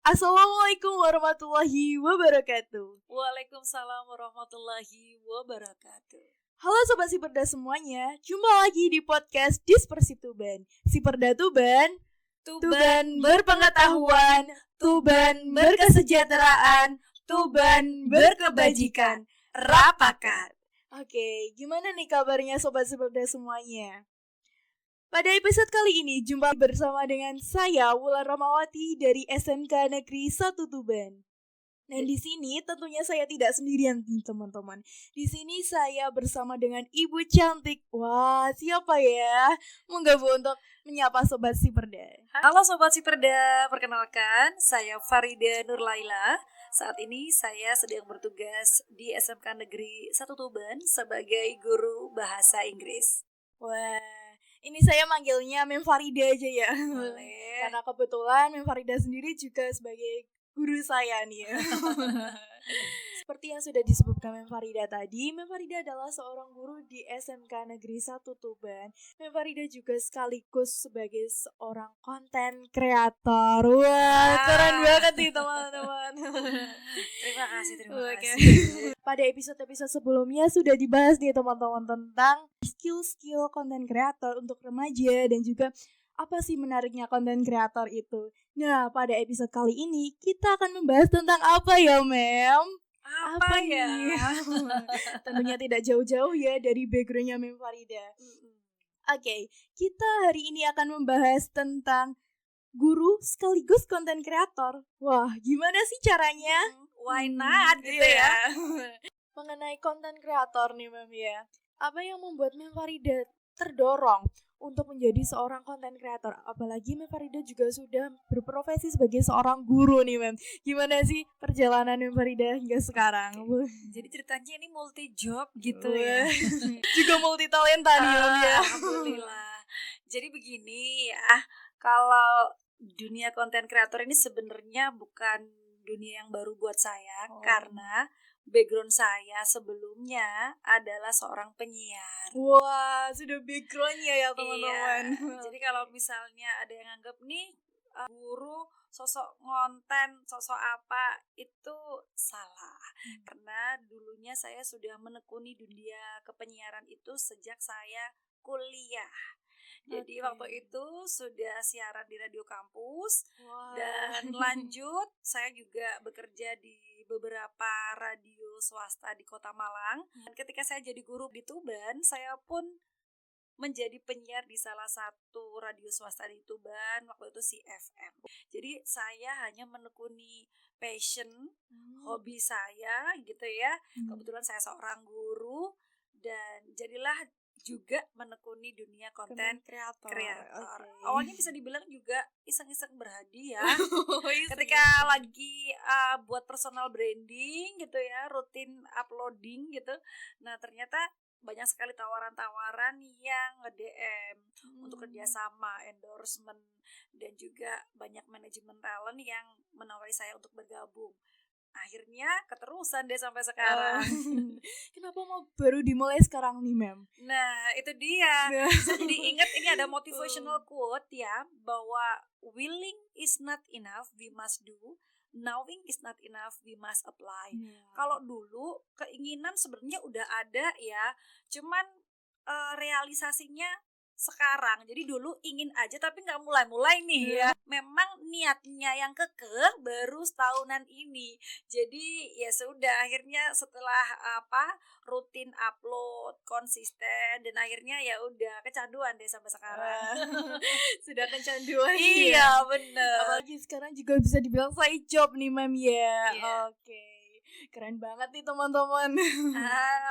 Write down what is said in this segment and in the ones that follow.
Assalamualaikum warahmatullahi wabarakatuh. Waalaikumsalam warahmatullahi wabarakatuh. Halo Sobat Siperda semuanya, jumpa lagi di podcast Dispersi Tuban. Siperda Tuban, Tuban berpengetahuan, Tuban berkesejahteraan, Tuban berkebajikan, rapakan. Oke, gimana nih kabarnya Sobat Siperda semuanya? Pada episode kali ini, jumpa bersama dengan saya, Wulan Ramawati dari SMK Negeri 1 Tuban. Dan di sini tentunya saya tidak sendirian nih teman-teman. Di sini saya bersama dengan Ibu Cantik. Wah, siapa ya? Menggabung untuk menyapa Sobat Siperda. Halo Sobat Siperda, perkenalkan saya Farida Nurlaila. Saat ini saya sedang bertugas di SMK Negeri 1 Tuban sebagai guru bahasa Inggris. Wah, ini saya manggilnya Mem Farida aja ya. Boleh. Karena kebetulan Mem Farida sendiri juga sebagai guru saya nih ya. Seperti yang sudah disebutkan Mem Farida tadi, Mem Farida adalah seorang guru di SMK Negeri 1 Tuban. Mem Farida juga sekaligus sebagai seorang konten kreator. Wah, keren banget nih teman-teman. Terima kasih. Pada episode-episode sebelumnya sudah dibahas nih teman-teman tentang skill-skill konten kreator untuk remaja dan juga apa sih menariknya konten kreator itu. Nah, pada episode kali ini kita akan membahas tentang apa ya, Mem? Apa ya? Tentunya tidak jauh-jauh ya dari backgroundnya Mem Farida. Oke, kita hari ini akan membahas tentang guru sekaligus konten kreator. Wah, gimana sih caranya? Why not gitu ya? Mengenai konten kreator nih, Mem ya. Apa yang membuat Mem Farida terdorong untuk menjadi seorang konten kreator? Apalagi Mem Farida juga sudah berprofesi sebagai seorang guru nih, Mem. Gimana sih perjalanan Mem Farida hingga sekarang? Jadi ceritanya ini multi job gitu ya. Juga multi talenta nih, Mem ya. Alhamdulillah. Jadi begini ya, kalau dunia konten kreator ini sebenarnya bukan dunia yang baru buat saya, karena background saya sebelumnya adalah seorang penyiar. Wah, sudah backgroundnya ya teman-teman. Iya. Jadi kalau misalnya ada yang anggap nih guru sosok konten, sosok apa, itu salah. Karena dulunya saya sudah menekuni dunia kepenyiaran itu sejak saya kuliah. Jadi waktu itu sudah siaran di radio kampus. Dan lanjut saya juga bekerja di beberapa radio swasta di Kota Malang. Dan ketika saya jadi guru di Tuban, saya pun menjadi penyiar di salah satu radio swasta di Tuban, waktu itu CFM. Jadi saya hanya menekuni passion, hobi saya gitu ya. Kebetulan saya seorang guru dan jadilah juga menekuni dunia konten kreator. Awalnya bisa dibilang juga iseng-iseng berhadiah ketika lagi buat personal branding gitu ya, rutin uploading gitu. Nah ternyata banyak sekali tawaran-tawaran yang nge-DM untuk kerjasama, endorsement, dan juga banyak manajemen talent yang menawari saya untuk bergabung. Akhirnya keterusan deh sampai sekarang. Kenapa mau baru dimulai sekarang nih, Mem? Nah itu dia. Saya jadi ingat ini ada motivational quote ya, bahwa willing is not enough, we must do. Knowing is not enough, we must apply. Kalau dulu keinginan sebenarnya udah ada ya, cuman realisasinya sekarang. Jadi dulu ingin aja tapi nggak mulai-mulai nih ya. Memang niatnya yang kekeh baru setahunan ini. Jadi ya sudah, akhirnya setelah rutin upload konsisten dan akhirnya ya udah kecanduan deh sampai sekarang. Sudah kecanduan. Iya bener. Apalagi sekarang juga bisa dibilang side job nih, Mem ya. Oke. Keren banget nih teman-teman.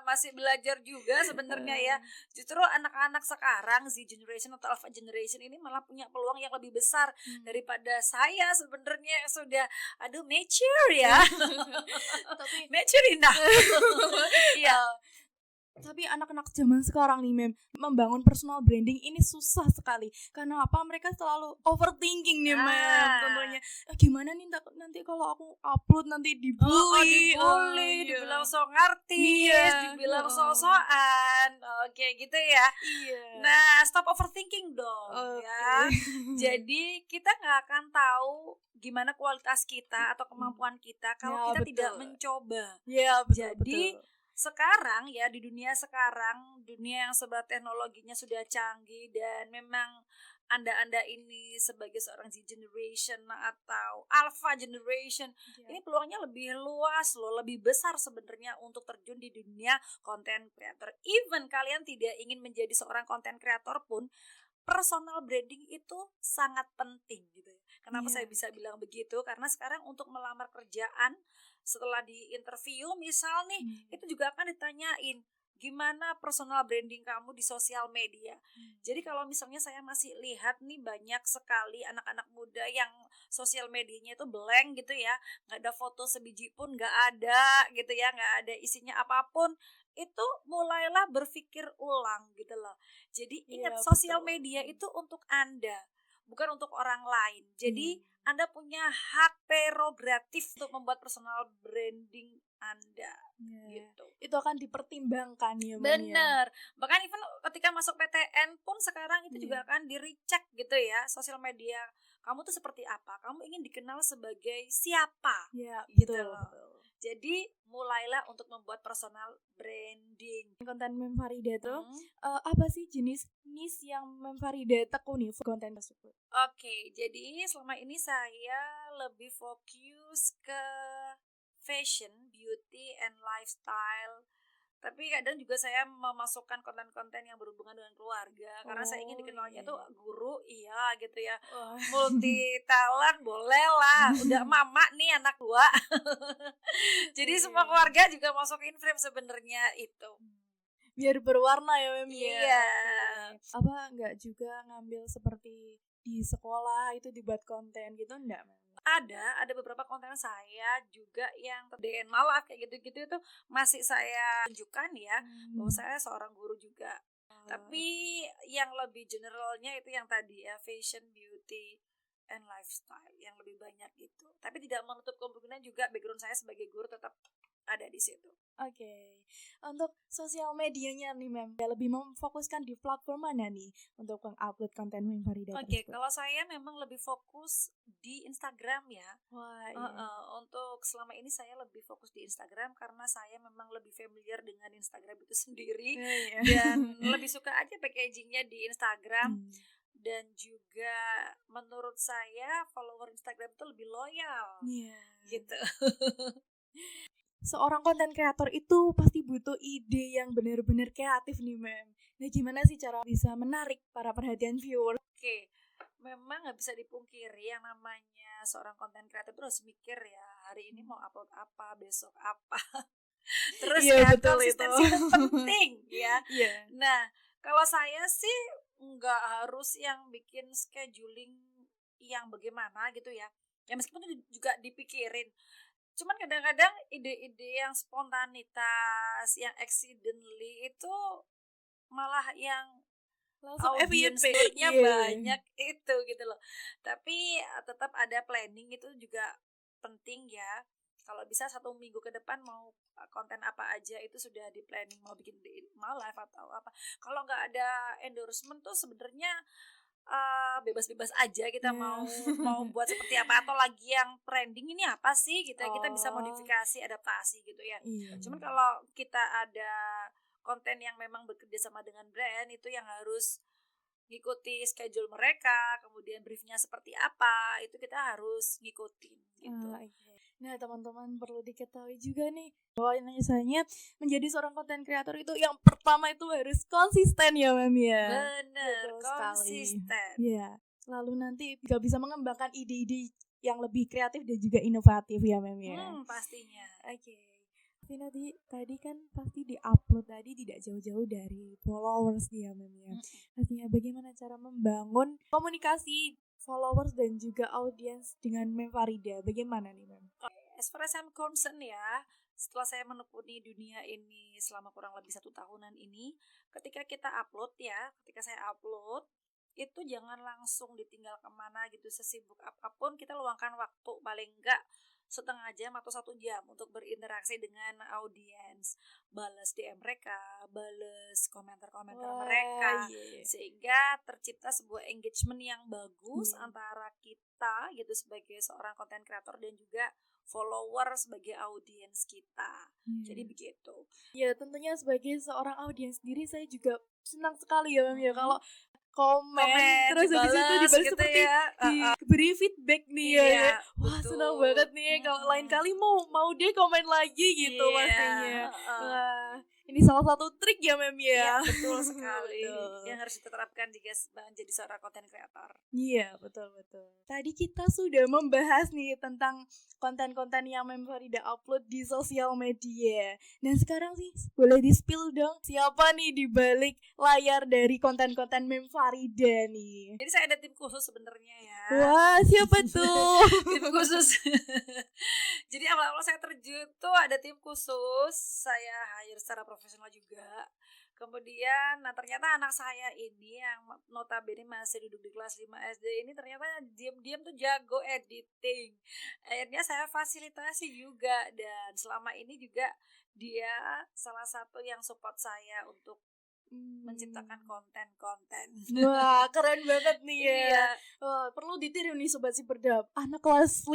Masih belajar juga sebenarnya ya. Justru anak-anak sekarang Z generation atau Alpha generation ini malah punya peluang yang lebih besar daripada saya sebenarnya, sudah mature ya. Tapi mature enough. Iya. Tapi anak-anak zaman sekarang nih Mem, membangun personal branding ini susah sekali. Karena apa? Mereka selalu overthinking nih Mem. Tentunya gimana nih nanti kalau aku upload nanti dibully, dibilang sok artis, dibilang sok-sokan. Oke, gitu ya. Iya. Nah, stop overthinking dong ya. Jadi kita nggak akan tahu gimana kualitas kita atau kemampuan kita kalau kita tidak mencoba. Iya, Jadi sekarang ya, di dunia sekarang, dunia yang serba teknologinya sudah canggih, dan memang Anda ini sebagai seorang Z generation atau Alpha generation, ini peluangnya lebih luas loh, lebih besar sebenarnya untuk terjun di dunia content creator. Even kalian tidak ingin menjadi seorang content creator pun, personal branding itu sangat penting gitu ya. Kenapa saya bisa bilang begitu? Karena sekarang untuk melamar kerjaan, setelah di interview misal nih, itu juga akan ditanyain gimana personal branding kamu di sosial media. Jadi kalau misalnya saya masih lihat nih, banyak sekali anak-anak muda yang sosial medianya itu blank gitu ya, nggak ada foto sebiji pun, nggak ada gitu ya, nggak ada isinya apapun. Itu mulailah berpikir ulang gitu loh. Jadi ingat, sosial media itu untuk Anda, bukan untuk orang lain. Jadi Anda punya hak prerogatif untuk membuat personal branding Anda gitu. Itu akan dipertimbangkan ya. Bener. Bahkan even ketika masuk PTN pun sekarang itu juga akan di-recheck gitu ya, sosial media kamu tuh seperti apa, kamu ingin dikenal sebagai siapa gitu loh. Jadi mulailah untuk membuat personal branding. Konten Mem Farida tuh apa sih jenis niche yang Mem Farida tekuni konten tersebut? Oke, jadi selama ini saya lebih fokus ke fashion, beauty, and lifestyle. Tapi kadang juga saya memasukkan konten-konten yang berhubungan dengan keluarga, karena saya ingin dikenalnya tuh guru, gitu ya. Multi talent boleh lah, udah mama nih anak 2. Jadi semua keluarga juga masukin frame sebenarnya itu. Biar berwarna ya Mem. Iya. Apa enggak juga ngambil seperti di sekolah itu dibuat konten gitu enggak Mem? Ada beberapa konten saya juga yang DN malah kayak gitu-gitu itu masih saya tunjukkan ya, bahwa saya seorang guru juga. Tapi yang lebih generalnya itu yang tadi ya, fashion, beauty, and lifestyle yang lebih banyak gitu. Tapi tidak menutup kemungkinan juga background saya sebagai guru tetap ada di situ. Oke. Untuk sosial medianya nih Mem, lebih memfokuskan di platform mana nih untuk mengupload konten Mem Farida? Oke, kalau saya memang lebih fokus di Instagram ya. Untuk selama ini saya lebih fokus di Instagram karena saya memang lebih familiar dengan Instagram itu sendiri. Dan lebih suka aja packagingnya di Instagram. Dan juga menurut saya follower Instagram itu lebih loyal gitu. Seorang konten kreator itu pasti butuh ide yang benar-benar kreatif nih Mem. Nah gimana sih cara bisa menarik para perhatian viewer? Oke, memang gak bisa dipungkiri yang namanya seorang konten kreator terus mikir ya, hari ini mau upload apa, besok apa. Terus konsistensi itu penting ya. Nah, kalau saya sih nggak harus yang bikin scheduling yang bagaimana gitu ya. Ya meskipun itu juga dipikirin. Cuman kadang-kadang ide-ide yang spontanitas, yang accidentally itu malah yang audiensnya banyak itu gitu loh. Tapi tetap ada planning, itu juga penting ya. Kalau bisa 1 minggu ke depan mau konten apa aja itu sudah di planning, mau bikin mau live atau apa. Kalau nggak ada endorsement tuh sebenarnya bebas-bebas aja kita mau buat seperti apa, atau lagi yang trending ini apa sih gitu ya, kita bisa modifikasi, adaptasi gitu ya. Cuman kalau kita ada konten yang memang bekerja sama dengan brand, itu yang harus ngikuti schedule mereka, kemudian briefnya seperti apa, itu kita harus ngikutin gitu. Nah teman-teman perlu diketahui juga nih bahwa misalnya menjadi seorang konten kreator itu yang pertama itu harus konsisten ya Mem ya. Bener, konsisten. Iya. Lalu nanti juga bisa mengembangkan ide-ide yang lebih kreatif dan juga inovatif ya Mem ya. Pastinya. Tapi tadi kan pasti di-upload tadi tidak jauh-jauh dari followers ya Mem ya. Pastinya bagaimana cara membangun komunikasi followers dan juga audiens dengan Mem Farida, bagaimana nih Mem? As far as I'm concerned ya, setelah saya menekuni dunia ini selama kurang lebih 1 tahunan ini, ketika ketika saya upload itu jangan langsung ditinggal kemana gitu, sesibuk apapun kita luangkan waktu paling enggak setengah jam atau 1 jam untuk berinteraksi dengan audiens, balas DM mereka, balas komentar-komentar mereka, sehingga tercipta sebuah engagement yang bagus antara kita gitu sebagai seorang content creator dan juga follower sebagai audiens kita. Jadi begitu. Ya tentunya sebagai seorang audiens sendiri saya juga senang sekali ya Mem ya kalau komen terus habis itu dibales gitu seperti ya. diberi feedback nih ya. Wah betul. senang banget nih kalau lain kali mau dia komen lagi gitu pastinya. Wah ini salah satu trik ya Mem ya. Betul sekali. Yang harus diterapkan jika menjadi seorang content creator. Iya betul. Tadi kita sudah membahas nih tentang konten-konten yang Mem Farida upload di sosial media. Dan sekarang sih boleh di-spill dong siapa nih di balik layar dari konten-konten Mem Farida nih. Jadi saya ada tim khusus sebenarnya ya. Wah siapa tuh? Tim khusus. Jadi awal-awal saya terjun tuh ada tim khusus. Saya hire secara profesional juga. Kemudian ternyata anak saya ini yang notabene masih duduk di kelas 5 SD ini ternyata diam-diam tuh jago editing. Akhirnya saya fasilitasi juga, dan selama ini juga dia salah satu yang support saya untuk menciptakan konten-konten. Wah keren banget nih ya. Iya. Wah, perlu ditiru nih Sobat Siperdap. Anak kelas 5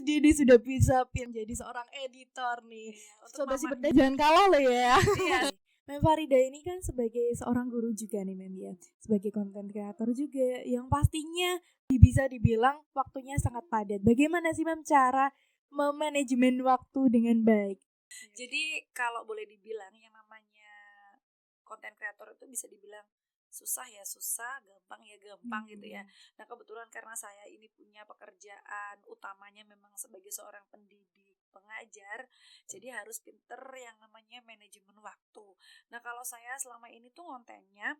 SD dia sudah bisa jadi seorang editor nih. Sobat Siperdap jangan kalah loh ya. Iya. Mem Farida ini kan sebagai seorang guru juga nih Mem ya, sebagai konten kreator juga yang pastinya bisa dibilang waktunya sangat padat. Bagaimana sih Mem cara memanajemen waktu dengan baik? Jadi kalau boleh dibilang yang namanya konten kreator itu bisa dibilang susah ya susah, gampang ya gampang gitu ya. Nah kebetulan karena saya ini punya pekerjaan utamanya memang sebagai seorang pendidik, pengajar, jadi harus pinter yang namanya manajemen waktu. Nah kalau saya selama ini tuh kontennya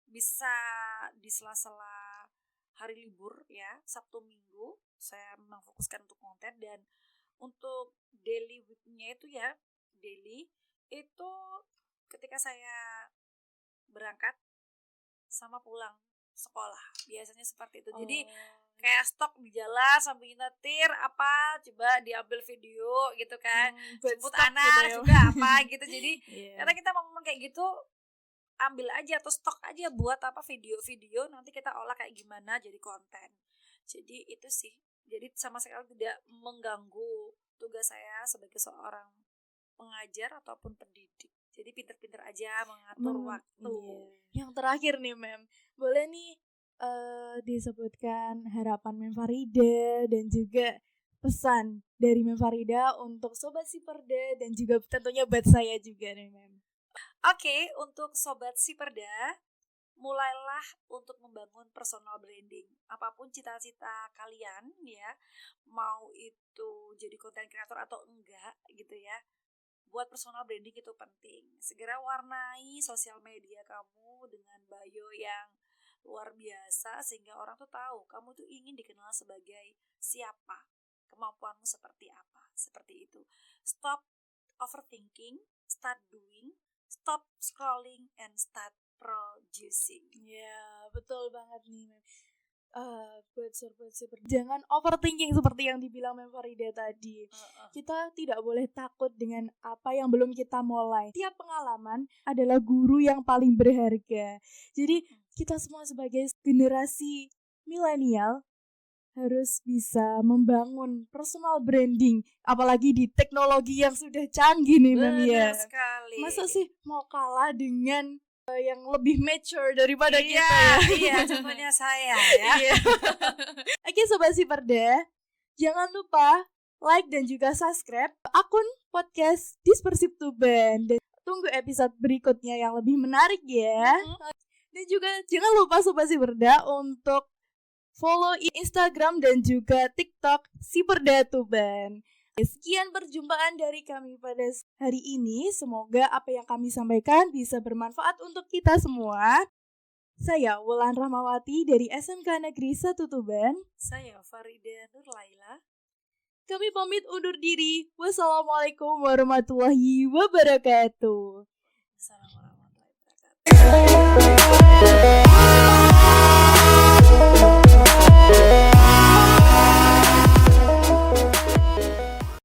bisa di sela-sela hari libur ya, Sabtu Minggu saya memang fokuskan untuk konten, dan untuk daily weeknya itu ya, daily itu ketika saya berangkat sama pulang sekolah biasanya seperti itu. Jadi kayak stok di jalan sambil nyetir apa coba diambil video gitu kan, jemput anak gitu juga apa gitu. Jadi karena kita ngomong kayak gitu, ambil aja atau stok aja buat apa video-video nanti kita olah kayak gimana jadi konten. Jadi itu sih, jadi sama sekali tidak mengganggu tugas saya sebagai seorang pengajar ataupun pendidik. Jadi pinter-pinter aja mengatur waktu. Yang terakhir nih Mem, boleh nih disebutkan harapan Mem Farida dan juga pesan dari Mem Farida untuk Sobat Siperda dan juga tentunya buat saya juga nih Mem. Oke, untuk Sobat Siperda, mulailah untuk membangun personal branding. Apapun cita-cita kalian ya, mau itu jadi content creator atau enggak gitu ya, buat personal branding itu penting. Segera warnai sosial media kamu dengan bio yang luar biasa sehingga orang tuh tahu kamu tuh ingin dikenal sebagai siapa, kemampuanmu seperti apa, seperti itu. Stop overthinking, start doing, stop scrolling, and start producing. Ya, betul banget nih Mem. Buat Sobat Siperda, jangan overthinking seperti yang dibilang Mem Farida tadi. Kita tidak boleh takut dengan apa yang belum kita mulai. Tiap pengalaman adalah guru yang paling berharga. Jadi kita semua sebagai generasi milenial harus bisa membangun personal branding, apalagi di teknologi yang sudah canggih nih Mem ya. Benar sekali. Masa sih mau kalah dengan yang lebih mature daripada kita ya. Iya, contohnya saya ya. Oke Sobat Siperda, jangan lupa like dan juga subscribe akun podcast Dispersif Tuban, dan tunggu episode berikutnya yang lebih menarik ya. Dan juga jangan lupa Sobat Siperda untuk follow Instagram dan juga TikTok Siperda Tuban. Sekian perjumpaan dari kami pada hari ini. Semoga apa yang kami sampaikan bisa bermanfaat untuk kita semua. Saya Wulan Rahmawati dari SMK Negeri 1 Tuban. Saya Farida Nurlaila. Kami pamit undur diri. Wassalamualaikum warahmatullahi wabarakatuh. Assalamualaikum warahmatullahi wabarakatuh.